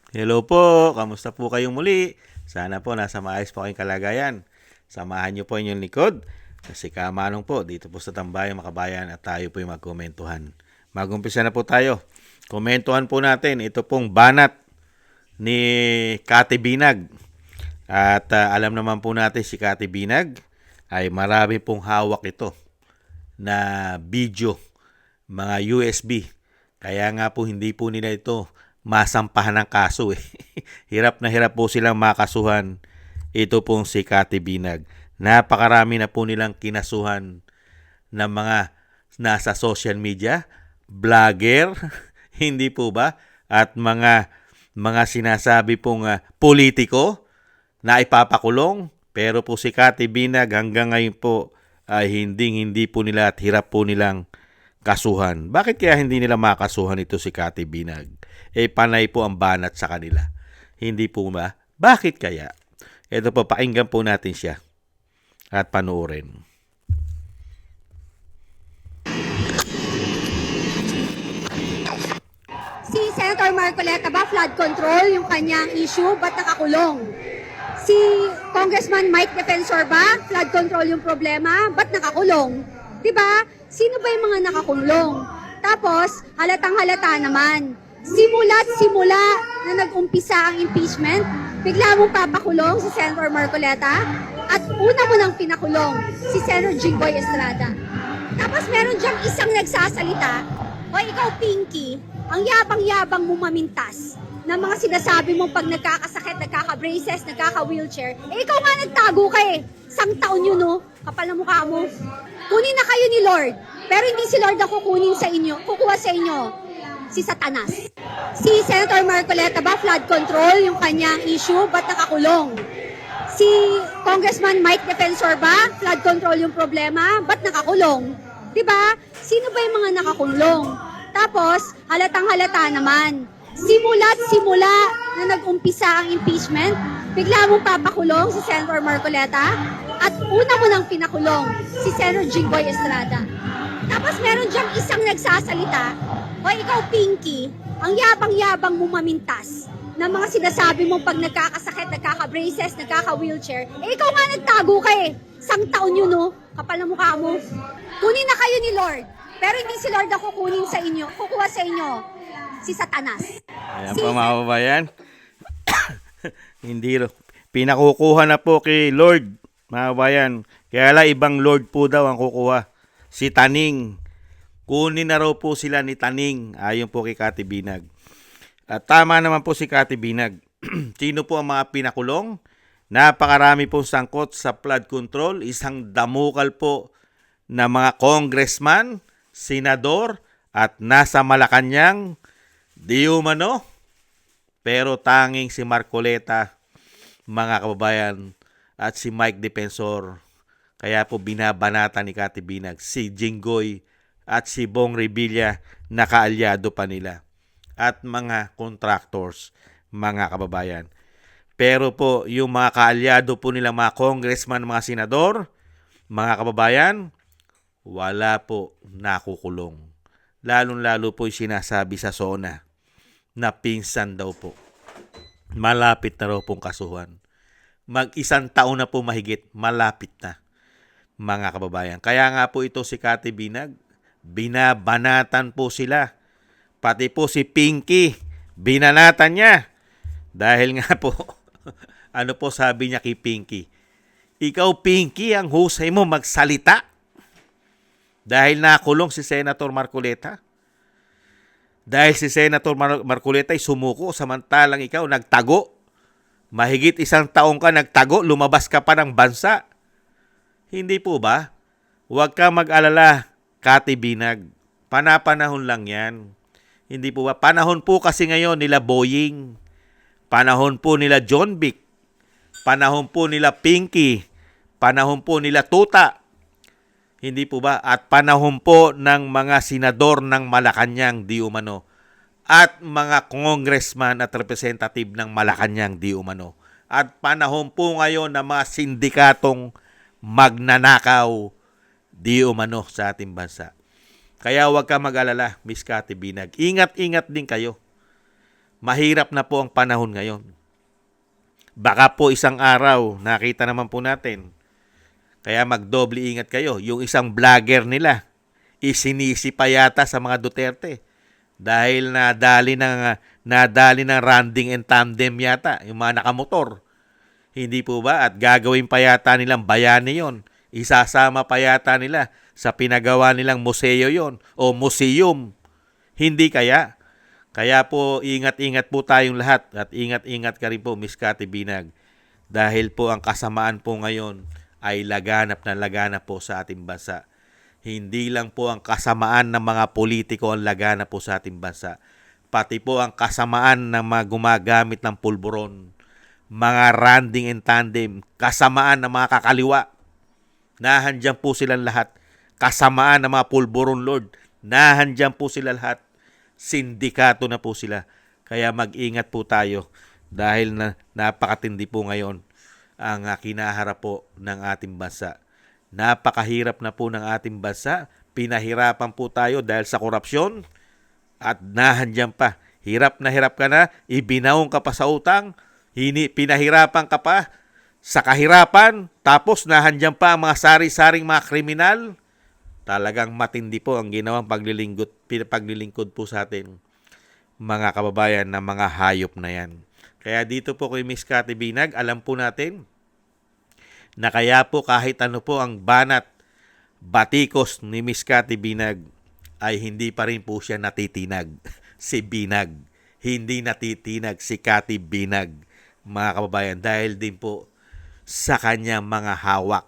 Hello po, kamusta po kayong muli? Sana po nasa maayos po kayong kalagayan. Samahan niyo po inyong likod. Si Kamanong po, dito po sa Tambayang Makabayan at tayo po yung magkomentuhan. Mag-umpisa na po tayo. Komentuhan po natin, ito pong banat ni Kati Binag. At alam naman po natin si Kati Binag ay marami pong hawak ito na video, mga USB. Kaya nga po hindi po nila ito masampahan ng kaso eh. Hirap na hirap po silang makasuhan. Ito pong si Kati Binag. Napakarami na po nilang kinasuhan ng mga nasa social media, vlogger, hindi po ba? At mga sinasabi pong politiko na ipapakulong. Pero po si Kati Binag hanggang ngayon po ay hindi po nila at hirap po nilang kasuhan. Bakit kaya hindi nila makasuhan ito si Kati Binag? Panay po ang banat sa kanila. Hindi po ba? Bakit kaya? Ito po, pakinggan po natin siya at panoorin. Si Senator Marcoleta ba flood control yung kanyang issue, ba't nakakulong? Si Congressman Mike Defensor ba flood control yung problema, ba't nakakulong? 'Di ba? Sino ba yung mga nakakulong? Tapos, halatang halata naman, simula na nag-umpisa ang impeachment, bigla mong papakulong si Senator Marcoleta at una mo nang pinakulong si Senator Jinggoy Estrada. Tapos meron diyang isang nagsasalita, o ikaw Pinky, ang yabang-yabang mo mamintas na mga sinasabi mo pag nagkakasakit, nagkaka-braces, nagkaka-wheelchair, ikaw nga nagtago ka eh. Isang taon yun, no? Kapal na mukha mo. Kunin na kayo ni Lord. Pero hindi si Lord ang kukunin sa inyo, kukuha sa inyo. Si Satanas. Si Senator Marcoleta ba flood control yung kanyang issue, ba't nakakulong? Si Congressman Mike Defensor ba flood control yung problema, ba't nakakulong? 'Di ba? Sino ba yung mga nakakulong? Tapos, halatang halata naman, simula na nag-umpisa ang impeachment, bigla mong papakulong si Senator Marcoleta at una mo nang pinakulong si Senator Jinggoy Estrada. Tapos meron diyang isang nagsasalita, o ikaw Pinky, ang yabang-yabang mo mamintas na mga sinasabi mo pag nagkakasakit, nagkaka-braces, nagkaka-wheelchair, ikaw nga nagtago ka eh. Isang taon yun, no? Kapal na mukha mo. Kunin na kayo ni Lord. Pero hindi si Lord ang kukunin sa inyo, kukuha sa inyo. Si Satanas. Ayan po mga kababayan. Hindi pinakukuha na po kay Lord, mga kababayan. Kaya lang ibang Lord po daw ang kukuha. Si Taning. Kunin na raw po sila ni Taning. Ayon po kay Kati Binag. At tama naman po si Kati Binag. Sino po ang mga pinakulong? Napakarami pong sangkot sa flood control. Isang damukal po na mga congressman, senador, at nasa Malacanang, di umano. Pero tanging si Marcoleta, mga kababayan, at si Mike Defensor. Kaya po binabanata ni Kati Binag, si Jinggoy at si Bong Revilla, nakaalyado pa nila. At mga contractors, mga kababayan. Pero po, yung mga kaalyado po nila, mga congressman, mga senador, mga kababayan, wala po nakukulong. Lalong-lalo po yung sinasabi sa SONA na pinsan daw po. Malapit na raw pong kasuhan. Mag-isang taon na po mahigit, malapit na, mga kababayan. Kaya nga po ito si Kati Binag, binabanatan po sila. Pati po si Pinky, binanatan niya. Dahil nga po, ano po sabi niya kay Pinky? Ikaw Pinky, ang husay mo magsalita. Dahil nakulong si Senator Marcoleta. Dahil si Senator Marcoleta ay sumuko, samantalang ikaw nagtago. Mahigit isang taong ka nagtago, lumabas ka pa ng bansa. Hindi po ba? Huwag ka mag-alala, Kati Binag. Panapanahon lang yan. Hindi po ba? Panahon po kasi ngayon nila Boying. Panahon po nila John Vic. Panahon po nila Pinky. Panahon po nila Tuta. Hindi po ba? At panahon po ng mga senador ng Malacanang, di umano. At mga congressman at representative ng Malacanang, di umano. At panahon po ngayon ng mga sindikatong magnanakaw, di umano sa ating bansa. Kaya huwag ka mag-alala, Miss Kati Binag. Ingat-ingat din kayo. Mahirap na po ang panahon ngayon. Baka po isang araw, nakita naman po natin. Kaya magdoble ingat kayo. Yung isang vlogger nila, isinisi pa yata sa mga Duterte. Dahil nadali ng randing and tandem yata, yung mga nakamotor. Hindi po ba? At gagawin pa yata nilang bayani yon. Isasama pa yata nila sa pinagawa nilang museo yon o museum. Hindi kaya? Kaya po, ingat-ingat po tayong lahat at ingat-ingat ka rin po, Miss Cathy Binag. Dahil po ang kasamaan po ngayon ay laganap na laganap po sa ating bansa. Hindi lang po ang kasamaan ng mga politiko ang laganap po sa ating bansa. Pati po ang kasamaan ng mga gumagamit ng pulburon, mga randing and tandem, kasamaan ng mga kakaliwa. Nahandyan po silang lahat. Kasamaan ng mga pulburon, Lord. Nahandyan po sila lahat. Sindikato na po sila. Kaya mag-ingat po tayo dahil napakatindi po ngayon ang kinaharap po ng ating bansa. Napakahirap na po ng ating bansa. Pinahirapan po tayo dahil sa korupsyon at nahandyan pa. Hirap ka na, ibinaong ka pa sa utang, pinahirapan ka pa sa kahirapan, tapos nahandyan pa ang mga sari-saring mga kriminal. Talagang matindi po ang ginawang paglilingkod po sa atin, mga kababayan, na mga hayop na yan. Kaya dito po kay Miss Cathy Binag, alam po natin na kaya po kahit ano po ang banat, batikos ni Miss Cathy Binag, ay hindi pa rin po siya natitinag. Si Binag. Hindi natitinag si Cathy Binag, mga kababayan, dahil din po sa kanyang mga hawak.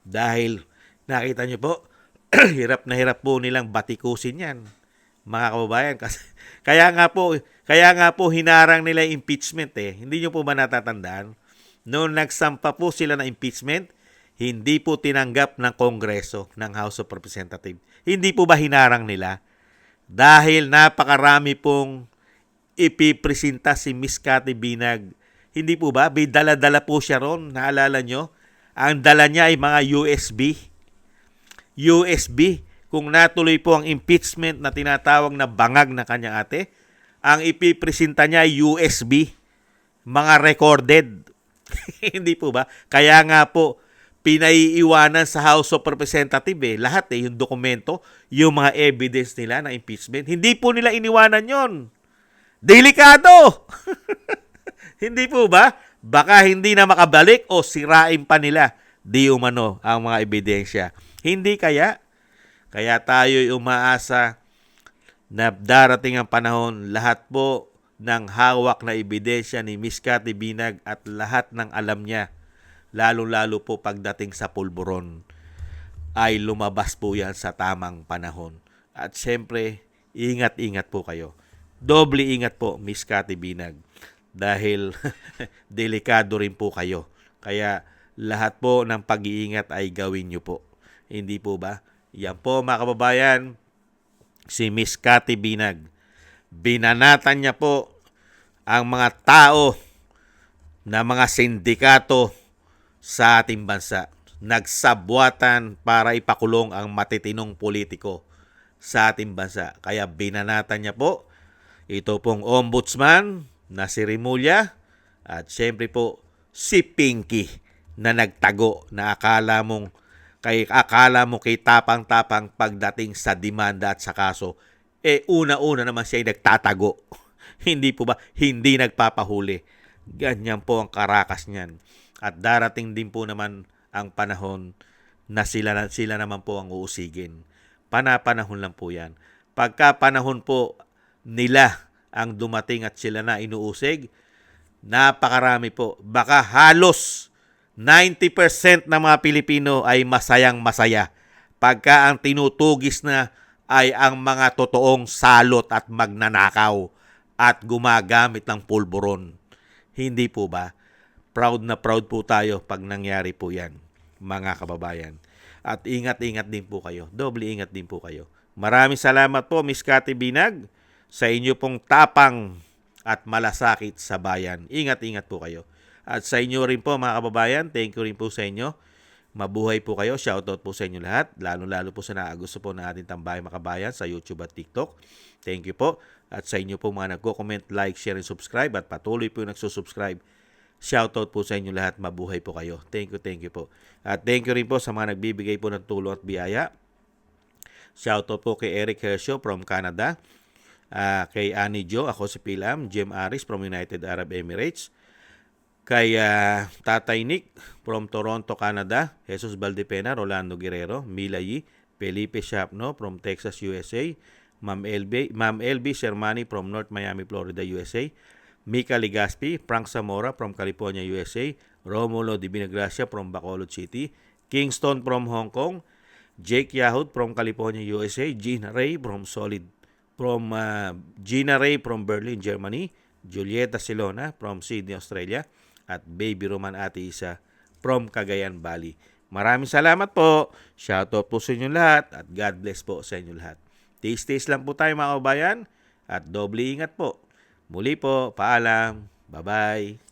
Dahil nakita nyo po, hirap na hirap po nilang batikusin yan, mga kababayan. Kasi, kaya nga po hinarang nila yung impeachment eh. Hindi nyo po ba natatandaan? Noong nagsampa po sila ng impeachment, hindi po tinanggap ng Kongreso, ng House of Representatives. Hindi po ba hinarang nila? Dahil napakarami pong ipipresenta si Miss Cathy Binag. Hindi po ba? May dala-dala po siya ron. Naalala nyo? Ang dala niya ay mga USB. Kung natuloy po ang impeachment na tinatawag na bangag na kanyang ate, ang ipipresenta niya ay USB. Mga recorded. Hindi po ba? Kaya nga po, pinaiiwanan sa House of Representatives lahat yung dokumento, yung mga evidence nila na impeachment. Hindi po nila iniwanan yon. Delikado! Hindi po ba? Baka hindi na makabalik o sirain pa nila di umano ang mga ebidensya. Hindi kaya? Kaya tayo'y umaasa na darating ang panahon, lahat po ng hawak na ebidensya ni Miss Cathy Binag at lahat ng alam niya, lalo-lalo po pagdating sa pulburon, ay lumabas po yan sa tamang panahon. At syempre, ingat-ingat po kayo. Doble ingat po, Miss Cathy Binag. Dahil delikado rin po kayo. Kaya lahat po ng pag-iingat ay gawin nyo po. Hindi po ba? Yan po, mga kababayan, si Miss Cathy Binag. Binanatan niya po ang mga tao na mga sindikato sa ating bansa. Nagsabwatan para ipakulong ang matitinong politiko sa ating bansa. Kaya binanatan niya po ito pong ombudsman na si Rimulya at syempre po si Pinky na nagtago na akala mo kay tapang-tapang pagdating sa demanda at sa kaso. Una-una naman siya ay nagtatago. Hindi po ba? Hindi nagpapahuli. Ganyan po ang karakas niyan. At darating din po naman ang panahon na sila naman po ang uusigin. Panahon lang po yan. Pagka panahon po nila ang dumating at sila na inuusig, napakarami po. Baka halos 90% ng mga Pilipino ay masayang-masaya pagka ang tinutugis na ay ang mga totoong salot at magnanakaw at gumagamit ng pulburon. Hindi po ba? Proud na proud po tayo pag nangyari po yan, mga kababayan. At ingat-ingat din po kayo. Doble ingat din po kayo. Maraming salamat po, Miss Cathy Binag, sa inyo pong tapang at malasakit sa bayan. Ingat-ingat po kayo. At sa inyo rin po, mga kababayan, thank you rin po sa inyo. Mabuhay po kayo. Shoutout po sa inyo lahat. Lalo-lalo po sa naagusto po ng ating Tambayang Makabayan sa YouTube at TikTok. Thank you po. At sa inyo po mga nagko-comment, like, share, and subscribe at patuloy po yung nagsusubscribe. Shoutout po sa inyo lahat. Mabuhay po kayo. Thank you po. At thank you rin po sa mga nagbibigay po ng tulong at biyaya. Shoutout po kay Eric Hershio from Canada. Kay Annie Jo, ako si Pilam. Jem Aris from United Arab Emirates. Kay Tatay Nick from Toronto, Canada. Jesus Valdepena, Rolando Guerrero. Mila Yi, Felipe Shapno from Texas, USA. Ma'am LB Shermani from North Miami, Florida, USA. Mika Ligaspi, Frank Zamora from California, USA. Romulo Di Binagracia from Bacolod City. Kingston from Hong Kong. Jake Yahud from California, USA. Gina Ray from Berlin, Germany. Julieta Silona from Sydney, Australia. At Baby Roman Ate Isa from Cagayan Valley. Maraming salamat po. Shoutout po sa inyo lahat at God bless po sa inyo lahat. Taste lang po tayo mga kabayan at doble ingat po. Muli po, paalam. Bye-bye.